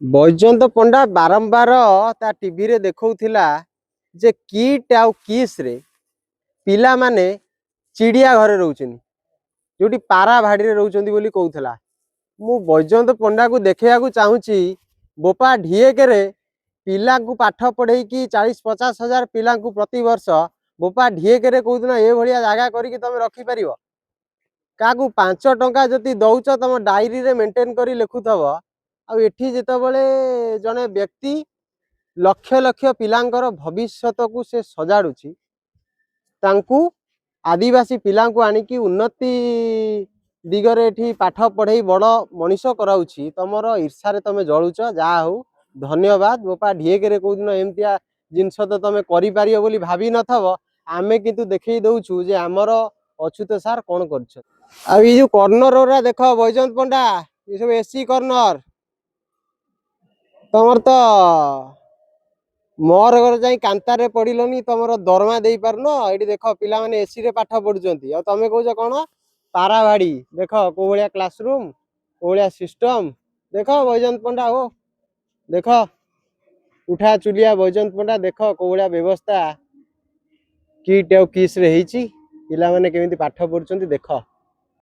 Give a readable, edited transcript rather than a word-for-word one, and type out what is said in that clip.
बैजयंत पंडा बारंबार ता टीवी रे देखौथिला जे किट आउ किस रे पिला माने चिड़िया घरे रोचनी जोटी पारा भाड़ी रे रोचंदी बोली कहउथला। मु बैजयंत पंडा को देखिया को चाहूची बोपा ढीएक रे पिला को पाठ पढ़े कि 40-50 हजार पिला को प्रति वर्ष बोपा ढीएक रे कहउदिन ए भलिया जागा करी तमे रखी परिवो। काकू 5 टंका जति दउच तम डायरी रे मेंटेन करी लिखुथबो आ एठी जेतबेले जने व्यक्ति लक्ष लक्ष पिलांकर भविष्यत को से सजाड़ुची तांकू आदिवासी पिलांकु आनिकी उन्नति दिगरे एठी पाठ पढ़े बड़ मनीष कराउची तमर ईर्षारे तमे जळुच जा हो धन्यवाद बोपा ढीएक रे कोदिन एमतिया जिनस तो तमे करि पारियो बोली भाबी नथबो। आमे किंतु देखै दउछु जे हमर अच्युत सार कोन करछ। आ ई जो कॉर्नर रा देखो बैजयंत पंडा ये सब एसी कॉर्नर तमर तो मोर घर जाई कांतारे पड़िलनी तमर दरमा देई पारनो। एठी देखो पिला माने एसी रे पाठ पढुचंती आ तमे कहउछ कोन पारावाड़ी देखो को भलिया क्लासरूम को भलिया सिस्टम देखो बैजयंत पंडा हो देखो उठा चुलिया बैजयंत पंडा देखो को भलिया व्यवस्था किट और किस रे हेची पिला माने केमिति पाठ पढुचंती देखो।